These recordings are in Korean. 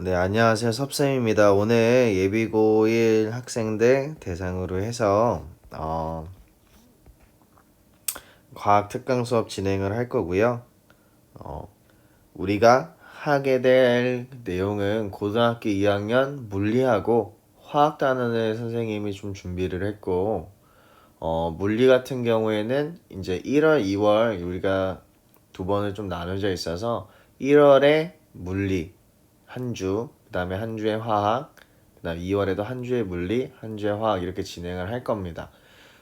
네, 안녕하세요. 섭쌤입니다. 오늘 예비고1 학생들 대상으로 해서 과학 특강 수업 진행을 할 거고요. 우리가 하게 될 내용은 고등학교 2학년 물리하고 화학 단원을 선생님이 좀 준비를 했고, 물리 같은 경우에는 이제 1월, 2월 우리가 두 번을 좀 나눠져 있어서 1월에 물리 한 주, 그 다음에 한 주의 화학, 그 다음 2월에도 한 주의 물리, 한 주의 화학 이렇게 진행을 할 겁니다.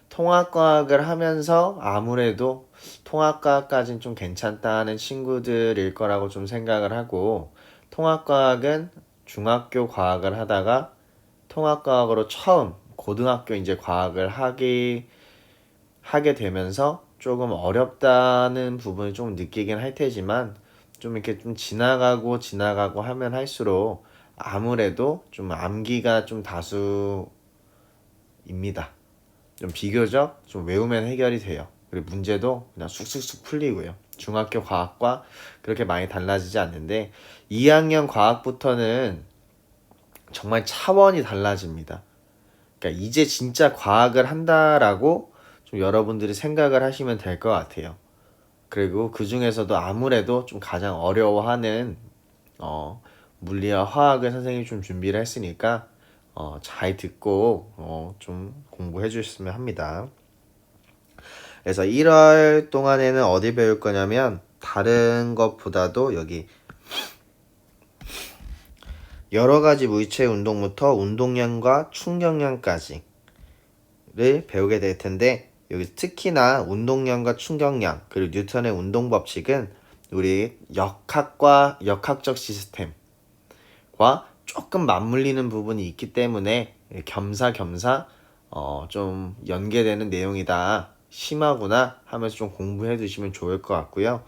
통합과학을 하면서 아무래도 통합과학까지는 좀 괜찮다는 친구들일 거라고 좀 생각을 하고, 통합과학은 중학교 과학을 하다가 통합과학으로 처음 고등학교 이제 과학을 하게 되면서 조금 어렵다는 부분을 좀 느끼긴 할 테지만, 좀 이렇게 좀 지나가고 하면 할수록 아무래도 좀 암기가 좀 다수입니다. 좀 비교적 좀 외우면 해결이 돼요. 그리고 문제도 그냥 쑥쑥쑥 풀리고요. 중학교 과학과 그렇게 많이 달라지지 않는데 2학년 과학부터는 정말 차원이 달라집니다. 그러니까 이제 진짜 과학을 한다라고 좀 여러분들이 생각을 하시면 될 것 같아요. 그리고 그 중에서도 아무래도 좀 가장 어려워하는 물리와 화학을 선생님이 좀 준비를 했으니까 잘 듣고 좀 공부해 주셨으면 합니다. 그래서 1월 동안에는 어디 배울 거냐면 다른 것보다도 여기 여러 가지 물체 운동부터 운동량과 충격량까지를 배우게 될 텐데, 여기 특히나 운동량과 충격량 그리고 뉴턴의 운동 법칙은 우리 역학적 시스템과 조금 맞물리는 부분이 있기 때문에 겸사겸사 좀 연계되는 내용이다, 심하구나 하면서 좀 공부해 두시면 좋을 것 같고요.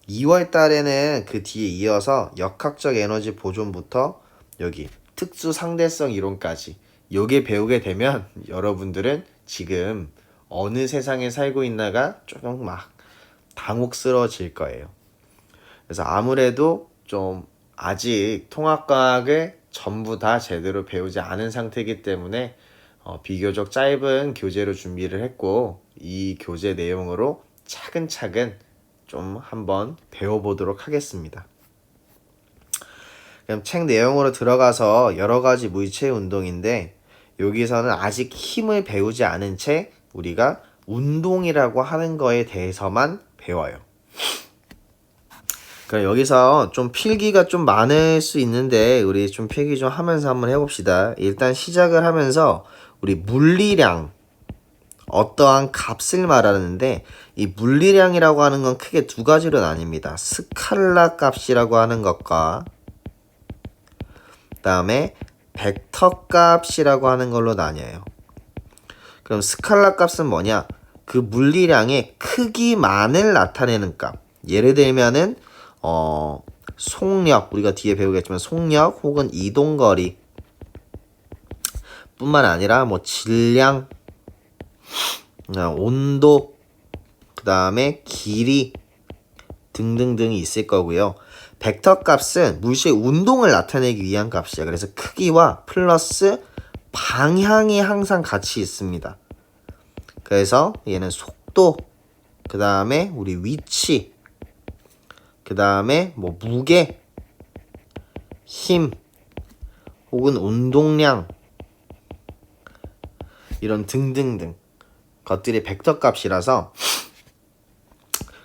2월 달에는 그 뒤에 이어서 역학적 에너지 보존부터 여기 특수 상대성 이론까지 요게 배우게 되면 여러분들은 지금 어느 세상에 살고 있나가 조금 막 당혹스러워질 거예요. 그래서 아무래도 좀 아직 통합과학을 전부 다 제대로 배우지 않은 상태이기 때문에 비교적 짧은 교재로 준비를 했고, 이 교재 내용으로 차근차근 좀 한번 배워보도록 하겠습니다. 그럼 책 내용으로 들어가서 여러 가지 물체 운동인데, 여기서는 아직 힘을 배우지 않은 채 우리가 운동이라고 하는 거에 대해서만 배워요. 그럼 여기서 좀 필기가 좀 많을 수 있는데 우리 좀 필기 좀 하면서 한번 해봅시다. 일단 시작을 하면서 우리 물리량, 어떠한 값을 말하는데, 이 물리량이라고 하는 건 크게 두 가지로 나뉩니다. 스칼라 값이라고 하는 것과 그 다음에 벡터 값이라고 하는 걸로 나뉘어요. 그럼 스칼라 값은 뭐냐? 그 물리량의 크기만을 나타내는 값. 예를 들면은 속력, 우리가 뒤에 배우겠지만 속력 혹은 이동거리 뿐만 아니라 뭐 질량, 온도, 그 다음에 길이 등등등이 있을 거고요. 벡터 값은 물체의 운동을 나타내기 위한 값이야. 그래서 크기와 플러스 방향이 항상 같이 있습니다. 그래서 얘는 속도, 그 다음에 우리 위치, 그 다음에 뭐 무게, 힘, 혹은 운동량, 이런 등등등 것들이 벡터 값이라서,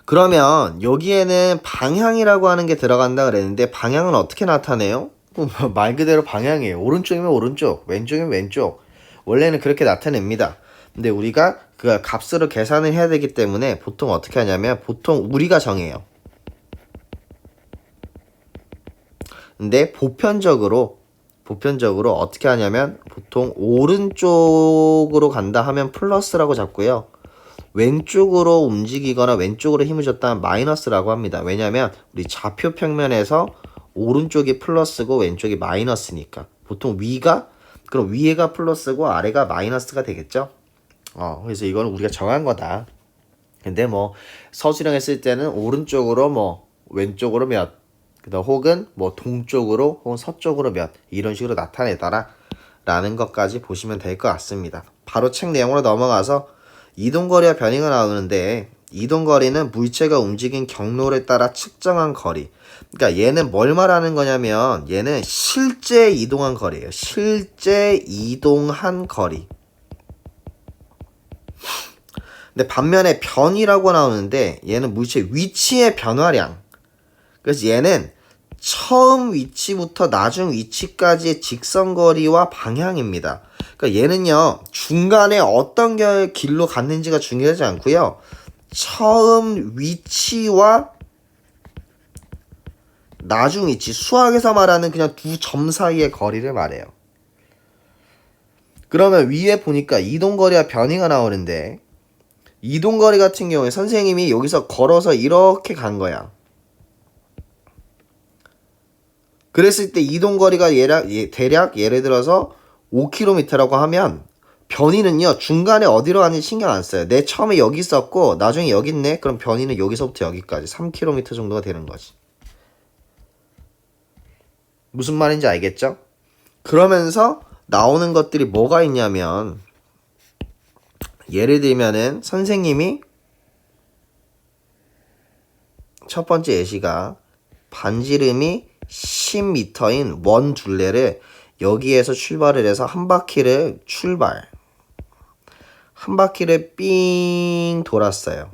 그러면 여기에는 방향이라고 하는 게 들어간다 그랬는데 방향은 어떻게 나타내요? 말 그대로 방향이에요. 오른쪽이면 오른쪽, 왼쪽이면 왼쪽. 원래는 그렇게 나타냅니다. 근데 우리가 그 값으로 계산을 해야 되기 때문에 보통 어떻게 하냐면 보통 우리가 정해요. 근데 보편적으로 어떻게 하냐면 보통 오른쪽으로 간다 하면 플러스라고 잡고요. 왼쪽으로 움직이거나 왼쪽으로 힘을 줬다면 마이너스라고 합니다. 왜냐면 우리 좌표 평면에서 오른쪽이 플러스고 왼쪽이 마이너스니까. 보통 그럼 위에가 플러스고 아래가 마이너스가 되겠죠? 그래서 이거는 우리가 정한 거다. 근데 뭐 서술형 했을 때는 오른쪽으로 뭐 왼쪽으로 몇, 그다음 혹은 뭐 동쪽으로 혹은 서쪽으로 몇 이런 식으로 나타내더라 라는 것까지 보시면 될 것 같습니다. 바로 책 내용으로 넘어가서 이동거리와 변이가 나오는데 이동거리는 물체가 움직인 경로를 따라 측정한 거리. 그러니까 얘는 뭘 말하는 거냐면 얘는 실제 이동한 거리예요. 실제 이동한 거리. 근데 반면에 변이라고 나오는데 얘는 물체 위치의 변화량. 그래서 얘는 처음 위치부터 나중 위치까지의 직선거리와 방향입니다. 그러니까 얘는요 중간에 어떤 길로 갔는지가 중요하지 않고요. 처음 위치와 나중 위치, 수학에서 말하는 그냥 두 점 사이의 거리를 말해요. 그러면 위에 보니까 이동거리와 변이가 나오는데 이동거리 같은 경우에 선생님이 여기서 걸어서 이렇게 간 거야. 그랬을 때 이동거리가 대략 예를 들어서 5km라고 하면 변이는요 중간에 어디로 가는지 신경 안 써요. 내 처음에 여기 있었고 나중에 여기 있네. 그럼 변이는 여기서부터 여기까지 3km 정도가 되는 거지. 무슨 말인지 알겠죠? 그러면서 나오는 것들이 뭐가 있냐면 예를 들면은 선생님이 첫 번째 예시가 반지름이 10m인 원 둘레를 여기에서 출발을 해서 한 바퀴를 삥 돌았어요.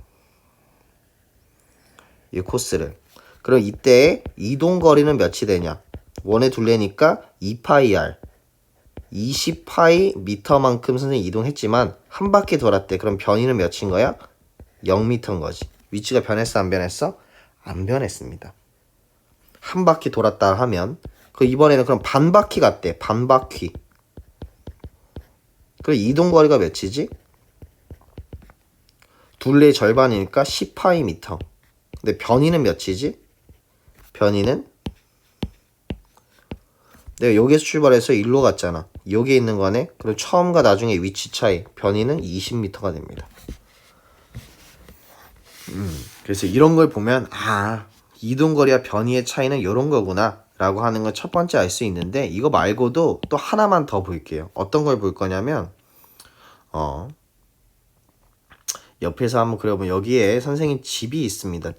이 코스를. 그럼 이때 이동거리는 몇이 되냐? 원의 둘레니까 2파이 r 20파이 미터만큼 선생님이 이동했지만 한 바퀴 돌았대. 그럼 변이는 몇인 거야? 0m인 거지. 위치가 변했어 안 변했어? 안 변했습니다. 한 바퀴 돌았다 하면 그 이번에는 그럼 반 바퀴 갔대. 반 바퀴. 그럼 이동거리가 몇이지? 둘레의 절반이니까 10파이 미터. 근데 변이는 몇이지? 변이는 내가 여기에서 출발해서 일로 갔잖아. 여기에 있는 거네. 그럼 처음과 나중에 위치 차이 변이는 20m가 됩니다. 그래서 이런 걸 보면 이동거리와 변이의 차이는 이런 거구나 라고 하는 건 첫 번째 알 수 있는데 이거 말고도 또 하나만 더 볼게요. 어떤 걸 볼 거냐면 옆에서 한번 그려보면 여기에 선생님 집이 있습니다.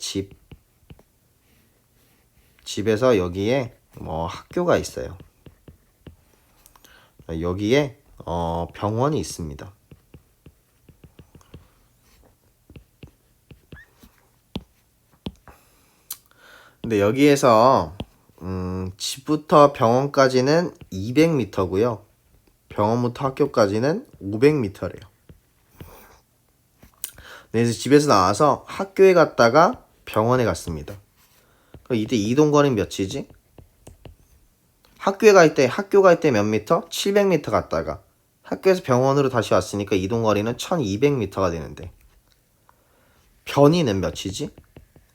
집에서 여기에 학교가 있어요. 여기에 병원이 있습니다. 근데 여기에서 집부터 병원까지는 200m고요. 병원부터 학교까지는 500m래요. 그래서 집에서 나와서 학교에 갔다가 병원에 갔습니다. 그럼 이때 이동거리는 몇이지? 학교 갈 때 몇 미터? 700m 갔다가 학교에서 병원으로 다시 왔으니까 이동거리는 1200m가 되는데 변이는 몇이지?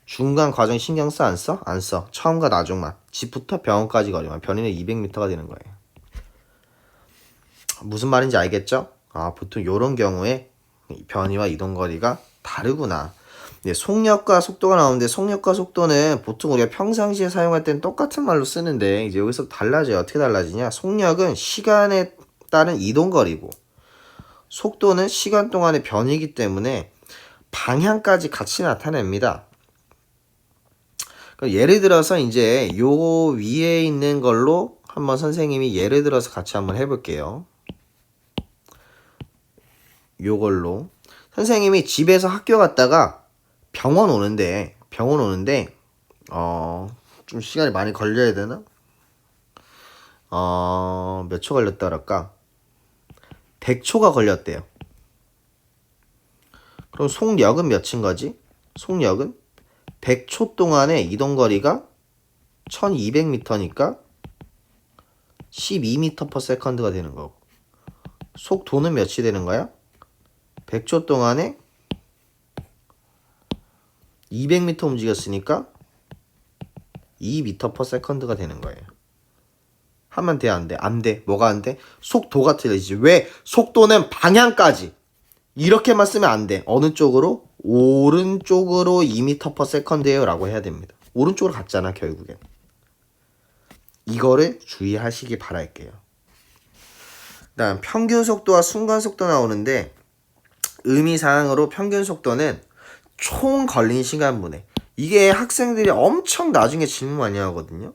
중간 과정 신경 써? 안 써? 안 써. 처음과 나중만. 집부터 병원까지 거리만. 변이는 200m가 되는 거예요. 무슨 말인지 알겠죠? 보통 이런 경우에 변이와 이동거리가 다르구나. 속력과 속도가 나오는데 속력과 속도는 보통 우리가 평상시에 사용할 때는 똑같은 말로 쓰는데 이제 여기서 달라져요. 어떻게 달라지냐? 속력은 시간에 따른 이동거리고 속도는 시간 동안의 변이기 때문에 방향까지 같이 나타냅니다. 예를 들어서 이제 요 위에 있는 걸로 한번 선생님이 예를 들어서 같이 한번 해볼게요. 요걸로 선생님이 집에서 학교 갔다가 병원 오는데 좀 시간이 많이 걸려야 되나? 몇 초 걸렸다 그럴까? 100초가 걸렸대요. 그럼 속력은 몇인 거지? 속력은 100초 동안의 이동거리가 1200m니까 12m/s가 되는 거고 속도는 몇이 되는 거야? 100초 동안에 200m 움직였으니까 2m/s가 되는 거예요. 하면 돼, 안 돼? 안 돼. 뭐가 안 돼? 속도가 틀리지. 왜? 속도는 방향까지. 이렇게만 쓰면 안 돼. 어느 쪽으로? 오른쪽으로 2m/s예요 라고 해야 됩니다. 오른쪽으로 갔잖아 결국엔. 이거를 주의하시기 바랄게요. 그다음 평균 속도와 순간 속도 나오는데 의미상으로 평균 속도는 총 걸린 시간분에, 이게 학생들이 엄청 나중에 질문 많이 하거든요.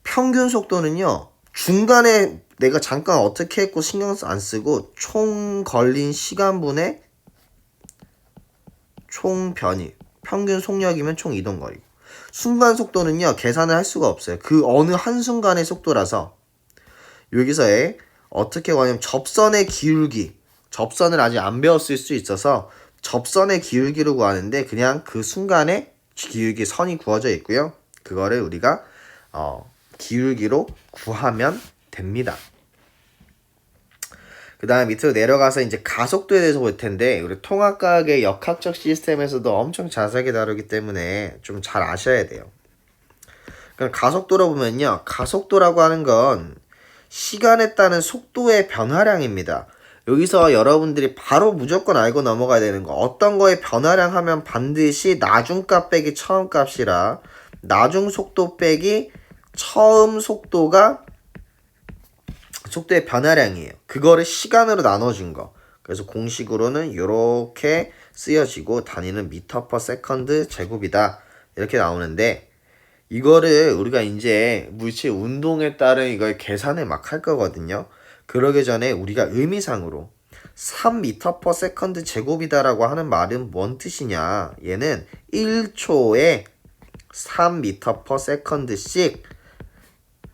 평균 속도는요, 중간에 내가 잠깐 어떻게 했고 신경 안 쓰고 총 걸린 시간분의 총 변이, 평균 속력이면 총 이동거리고, 순간 속도는요 계산을 할 수가 없어요. 그 어느 한순간의 속도라서 여기서의 어떻게 구하냐면 접선의 기울기, 접선을 아직 안 배웠을 수 있어서 접선의 기울기로 구하는데 그냥 그 순간에 기울기 선이 구워져 있고요. 그거를 우리가 기울기로 구하면 됩니다. 그 다음 밑으로 내려가서 이제 가속도에 대해서 볼 텐데, 우리 통합과학의 역학적 시스템에서도 엄청 자세하게 다루기 때문에 좀 잘 아셔야 돼요. 그럼 가속도로 보면요, 가속도라고 하는 건 시간에 따른 속도의 변화량입니다. 여기서 여러분들이 바로 무조건 알고 넘어가야 되는 거, 어떤 거에 변화량 하면 반드시 나중값 빼기 처음값이라, 나중 속도 빼기 처음 속도가 속도의 변화량이에요. 그거를 시간으로 나눠준 거. 그래서 공식으로는 이렇게 쓰여지고 단위는 미터 퍼 세컨드 제곱이다. 이렇게 나오는데, 이거를 우리가 이제 물체 운동에 따른 이걸 계산을 막 할 거거든요. 그러기 전에 우리가 의미상으로 3m per second 제곱이다라고 하는 말은 뭔 뜻이냐? 얘는 1초에 3m per second씩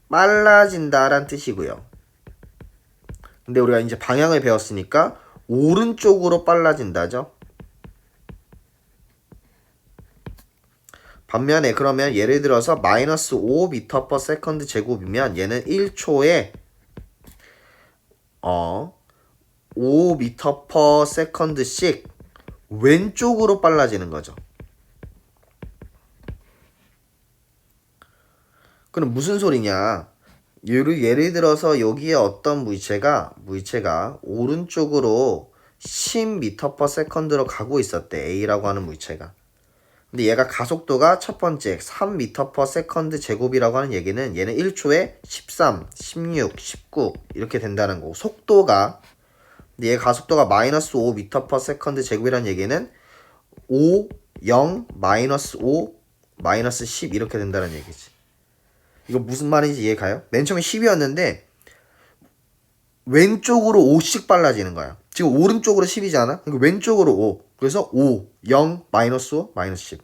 빨라진다란 뜻이고요. 근데 우리가 이제 방향을 배웠으니까 오른쪽으로 빨라진다죠. 반면에 그러면 예를 들어서 마이너스 5m per second 제곱이면 얘는 1초에 5m per second씩 왼쪽으로 빨라지는 거죠. 그럼 무슨 소리냐? 예를 들어서 여기에 어떤 물체가 오른쪽으로 10m per second로 가고 있었대. A라고 하는 물체가. 근데 얘가 가속도가 첫 번째 3m per second 제곱이라고 하는 얘기는 얘는 1초에 13, 16, 19 이렇게 된다는 거고, 속도가, 근데 얘 가속도가 마이너스 5m per second 제곱이라는 얘기는 5, 0, 마이너스 5, 마이너스 10 이렇게 된다는 얘기지. 이거 무슨 말인지 이해가요? 맨 처음에 10이었는데 왼쪽으로 5씩 빨라지는 거야. 지금 오른쪽으로 10이잖아. 그러니까 왼쪽으로 5. 그래서 5, 0, 마이너스 5, 마이너스 10.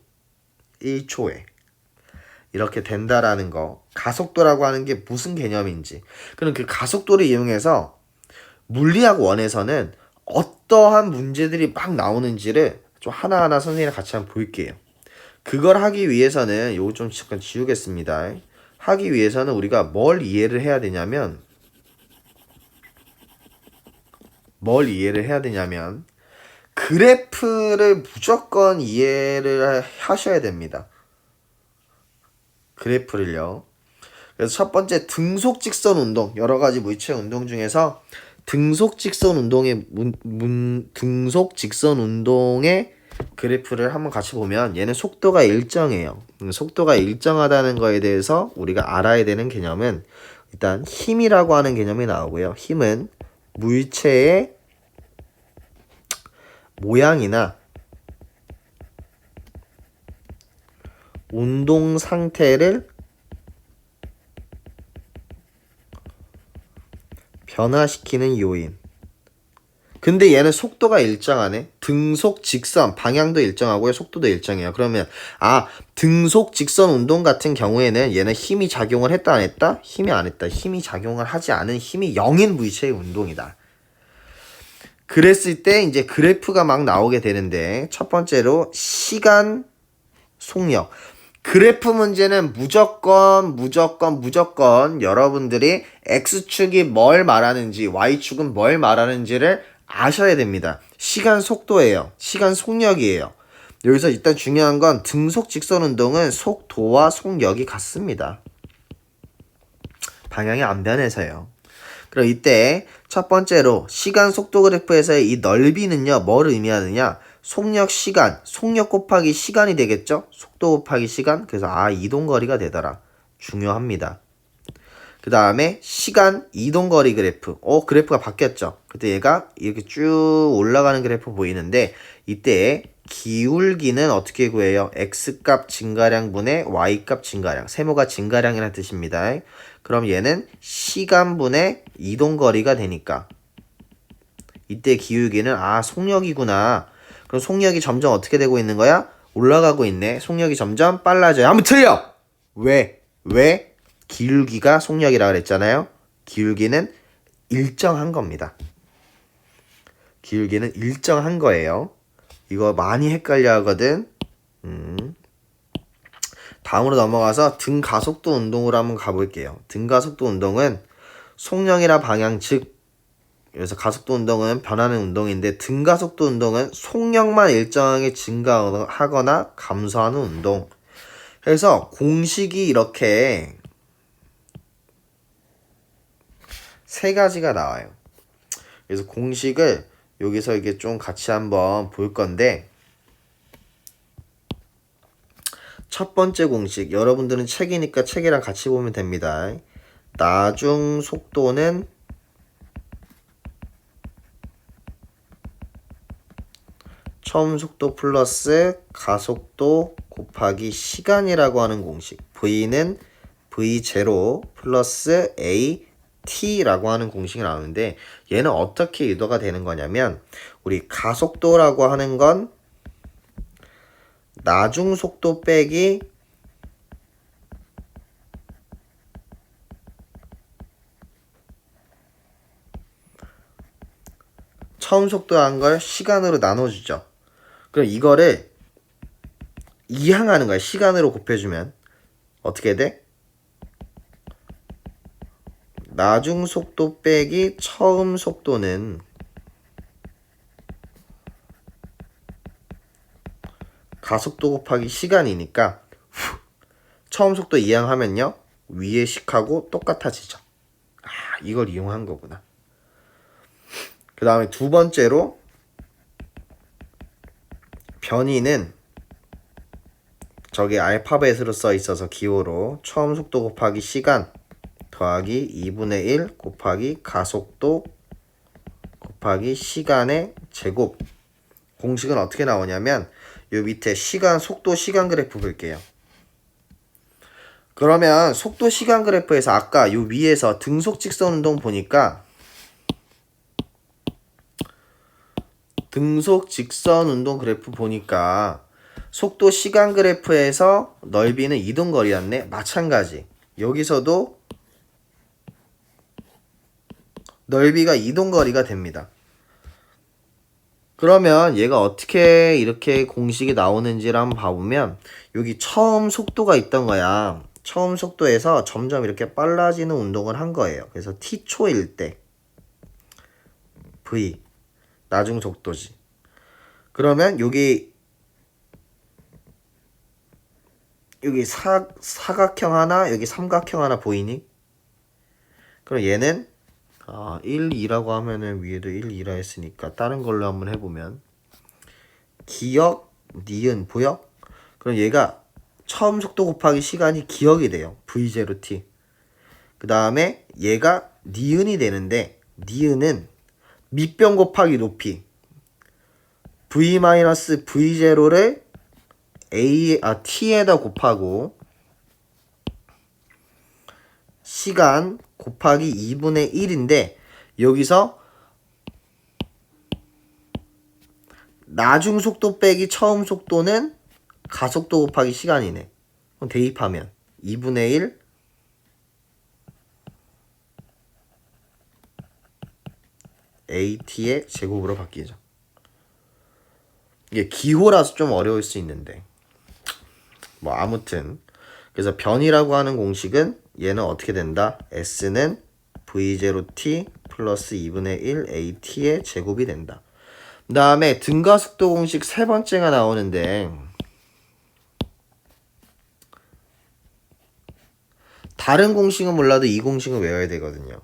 1초에. 이렇게 된다라는 거. 가속도라고 하는 게 무슨 개념인지. 그럼 그 가속도를 이용해서 물리학 원에서는 어떠한 문제들이 막 나오는지를 좀 하나하나 선생님이랑 같이 한번 볼게요. 그걸 하기 위해서는 요거 좀 잠깐 지우겠습니다. 하기 위해서는 우리가 뭘 이해를 해야 되냐면 그래프를 무조건 이해를 하셔야 됩니다. 그래프를요. 그래서 첫 번째 등속직선 운동, 여러 가지 물체 운동 중에서 등속직선 운동의 그래프를 한번 같이 보면 얘는 속도가 일정해요. 속도가 일정하다는 거에 대해서 우리가 알아야 되는 개념은 일단 힘이라고 하는 개념이 나오고요. 힘은 물체의 모양이나 운동 상태를 변화시키는 요인. 근데 얘는 속도가 일정하네. 등속 직선 방향도 일정하고요, 속도도 일정해요. 그러면 등속 직선 운동 같은 경우에는 얘는 힘이 작용을 했다 안 했다? 힘이 안 했다. 힘이 작용을 하지 않은 힘이 0인 물체의 운동이다. 그랬을 때 이제 그래프가 막 나오게 되는데, 첫 번째로 시간 속력. 그래프 문제는 무조건 여러분들이 X축이 뭘 말하는지 Y축은 뭘 말하는지를 아셔야 됩니다. 시간 속도예요. 시간 속력이에요. 여기서 일단 중요한 건 등속 직선 운동은 속도와 속력이 같습니다. 방향이 안 변해서요. 그럼 이때 첫 번째로 시간 속도 그래프에서의 이 넓이는요, 뭘 의미하느냐? 속력 시간, 속력 곱하기 시간이 되겠죠? 속도 곱하기 시간. 그래서 이동거리가 되더라. 중요합니다. 그 다음에 시간 이동거리 그래프. 그래프가 바뀌었죠. 그때 얘가 이렇게 쭉 올라가는 그래프 보이는데 이때 기울기는 어떻게 구해요? x값 증가량분의 y값 증가량. 세모가 증가량이라는 뜻입니다. 그럼 얘는 시간분의 이동거리가 되니까 이때 기울기는 속력이구나. 그럼 속력이 점점 어떻게 되고 있는 거야? 올라가고 있네. 속력이 점점 빨라져요. 한번 틀려! 왜? 기울기가 속력이라 그랬잖아요. 기울기는 일정한 겁니다. 기울기는 일정한 거예요. 이거 많이 헷갈려 하거든. 다음으로 넘어가서 등가속도 운동으로 한번 가볼게요. 등가속도 운동은 속력이나 방향 즉 그래서 가속도 운동은 변하는 운동인데 등가속도 운동은 속력만 일정하게 증가하거나 감소하는 운동. 그래서 공식이 이렇게 세 가지가 나와요. 그래서 공식을 여기서 이게 좀 같이 한번 볼 건데 첫 번째 공식 여러분들은 책이니까 책이랑 같이 보면 됩니다. 나중 속도는 처음 속도 플러스 가속도 곱하기 시간이라고 하는 공식. V는 V0 플러스 AT라고 하는 공식이 나오는데 얘는 어떻게 유도가 되는 거냐면 우리 가속도라고 하는 건 나중 속도 빼기 처음 속도한 걸 시간으로 나눠주죠. 그럼 이거를 이항하는 거야. 시간으로 곱해주면 어떻게 돼? 나중 속도 빼기 처음 속도는 가속도 곱하기 시간이니까 처음 속도 이항하면요 위의 식하고 똑같아지죠. 이걸 이용한 거구나. 그 다음에 두 번째로 변이는 저게 알파벳으로 써 있어서 기호로 처음 속도 곱하기 시간 더하기 2분의 1 곱하기 가속도 곱하기 시간의 제곱. 공식은 어떻게 나오냐면 요 밑에 시간, 속도, 시간 그래프 볼게요. 그러면 속도, 시간 그래프에서 아까 요 위에서 등속 직선 운동 보니까 등속 직선 운동 그래프 보니까 속도, 시간 그래프에서 넓이는 이동거리였네. 마찬가지. 여기서도 넓이가 이동거리가 됩니다. 그러면 얘가 어떻게 이렇게 공식이 나오는지를 한번 봐보면 여기 처음 속도가 있던 거야. 처음 속도에서 점점 이렇게 빨라지는 운동을 한 거예요. 그래서 t초일 때 v 나중 속도지. 그러면 여기 사각형 하나 여기 삼각형 하나 보이니? 그럼 얘는 1, 2라고 하면은 위에도 1, 2라 했으니까 다른 걸로 한번 해보면 기역, 니은 보여? 그럼 얘가 처음 속도 곱하기 시간이 기역이 돼요. V0t. 그 다음에 얘가 니은이 되는데 니은은 밑변 곱하기 높이 V-V0를 t에다 곱하고 시간 곱하기 2분의 1인데 여기서 나중 속도 빼기 처음 속도는 가속도 곱하기 시간이네. 그럼 대입하면 2분의 1 AT의 제곱으로 바뀌죠. 이게 기호라서 좀 어려울 수 있는데 뭐 아무튼 그래서 변이라고 하는 공식은 얘는 어떻게 된다? S는 V0t 플러스 2분의 1 AT의 제곱이 된다. 그 다음에 등가속도 공식 세 번째가 나오는데 다른 공식은 몰라도 이 공식은 외워야 되거든요.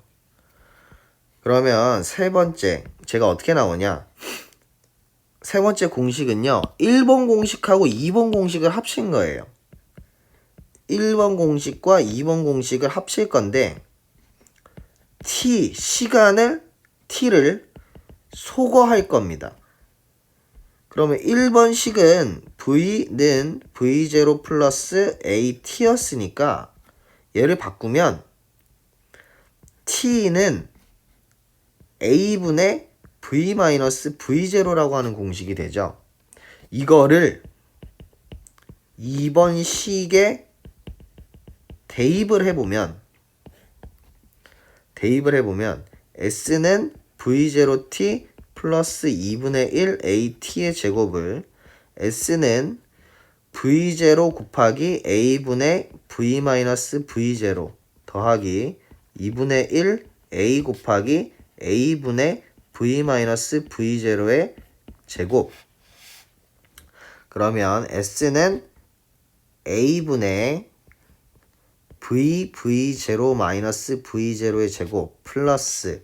그러면 세 번째 제가 어떻게 나오냐? 세 번째 공식은요 1번 공식하고 2번 공식을 합친 거예요. 1번 공식과 2번 공식을 합칠 건데 t를 소거할 겁니다. 그러면 1번식은 v는 v0 플러스 at였으니까 얘를 바꾸면 t는 a분의 v 마이너스 v0라고 하는 공식이 되죠. 이거를 2번식에 대입을 해보면 s는 v0t 플러스 2분의 1 at의 제곱을 s는 v0 곱하기 a분의 v 마이너스 v0 더하기 2분의 1 a 곱하기 a분의 v 마이너스 v0의 제곱. 그러면 s는 a분의 v0 마이너스 v0의 제곱 플러스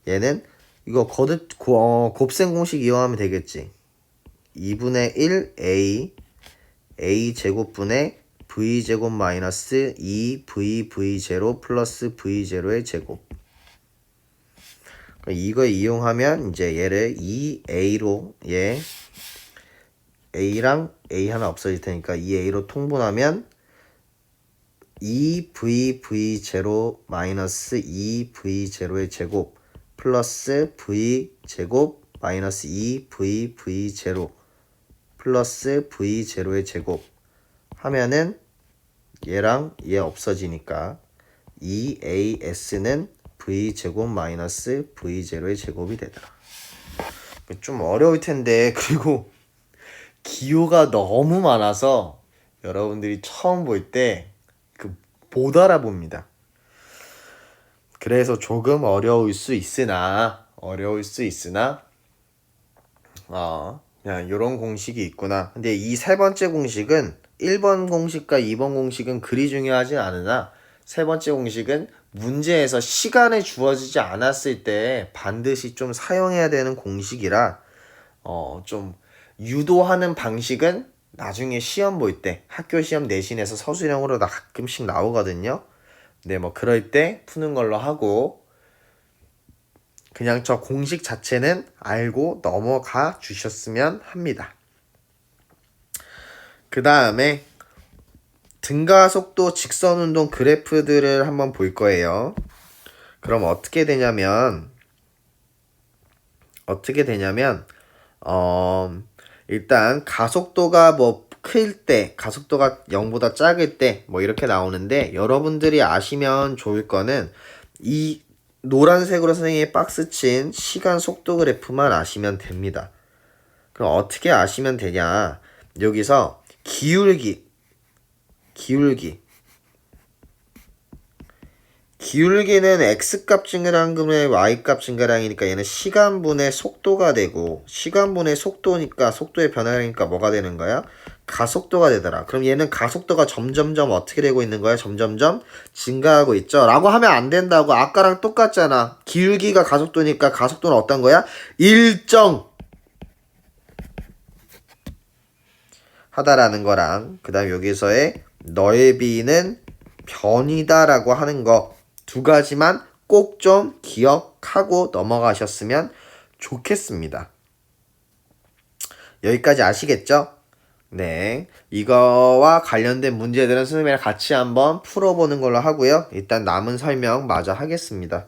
얘는 이거 곱셈 공식 이용하면 되겠지. 2분의 1 a 제곱분의 v제곱 마이너스 2v0 플러스 v0의 제곱. 이거 이용하면 이제 얘를 2a로 a랑 a 하나 없어질 테니까 2a로 통분하면 2v0 마이너스 2v0의 제곱 플러스 v제곱 마이너스 2v0 플러스 v0의 제곱 하면은 얘랑 얘 없어지니까 2as는 v제곱 마이너스 v0의 제곱이 되더라. 좀 어려울 텐데 그리고 기호가 너무 많아서 여러분들이 처음 볼 때 못 알아봅니다. 그래서 조금 어려울 수 있으나 그냥 이런 공식이 있구나. 근데 이 세 번째 공식은 1번 공식과 2번 공식은 그리 중요하진 않으나 세 번째 공식은 문제에서 시간에 주어지지 않았을 때 반드시 좀 사용해야 되는 공식이라 좀 유도하는 방식은 나중에 시험 볼 때 학교 시험 내신에서 서술형으로 가끔씩 나오거든요. 네, 뭐 그럴 때 푸는 걸로 하고 그냥 저 공식 자체는 알고 넘어가 주셨으면 합니다. 그 다음에 등가속도 직선운동 그래프들을 한번 볼 거예요. 그럼 어떻게 되냐면 일단 가속도가 클 때, 가속도가 0보다 작을 때 이렇게 나오는데 여러분들이 아시면 좋을 거는 이 노란색으로 선생님이 박스 친 시간 속도 그래프만 아시면 됩니다. 그럼 어떻게 아시면 되냐? 여기서 기울기는 x값 증가량분의 y값 증가량이니까 얘는 시간분의 속도가 되고 시간분의 속도니까 속도의 변화량이니까 뭐가 되는 거야? 가속도가 되더라. 그럼 얘는 가속도가 점점점 어떻게 되고 있는 거야? 점점점 증가하고 있죠. 라고 하면 안 된다고. 아까랑 똑같잖아. 기울기가 가속도니까 가속도는 어떤 거야? 일정 하다라는 거랑 그 다음 여기서의 넓이는 변이다라고 하는 거 두 가지만 꼭 좀 기억하고 넘어가셨으면 좋겠습니다. 여기까지 아시겠죠? 네, 이거와 관련된 문제들은 선생님이랑 같이 한번 풀어보는 걸로 하고요. 일단 남은 설명 마저 하겠습니다.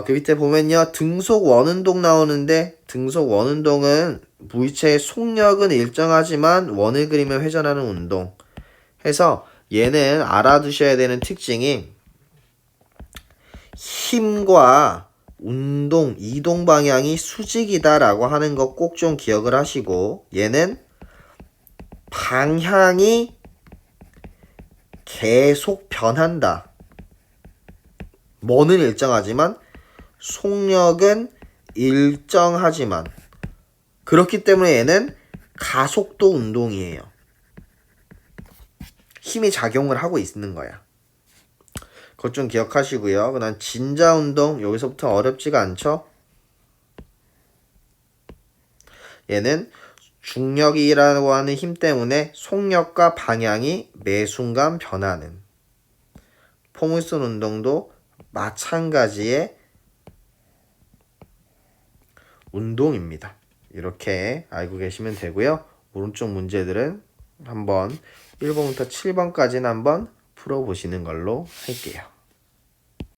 그 밑에 보면요, 등속 원운동 나오는데 등속 원운동은 무의체의 속력은 일정하지만 원을 그리며 회전하는 운동 해서 얘는 알아두셔야 되는 특징이 힘과 운동, 이동 방향이 수직이다라고 하는 거 꼭 좀 기억을 하시고 얘는 방향이 계속 변한다. 뭐는 일정하지만 속력은 일정하지만 그렇기 때문에 얘는 가속도 운동이에요. 힘이 작용을 하고 있는 거야. 그것 좀 기억하시고요. 그 다음 진자운동 여기서부터 어렵지가 않죠? 얘는 중력이라고 하는 힘 때문에 속력과 방향이 매 순간 변하는 포물선 운동도 마찬가지의 운동입니다. 이렇게 알고 계시면 되고요. 오른쪽 문제들은 한번 1번부터 7번까지는 한번 풀어보시는 걸로 할게요.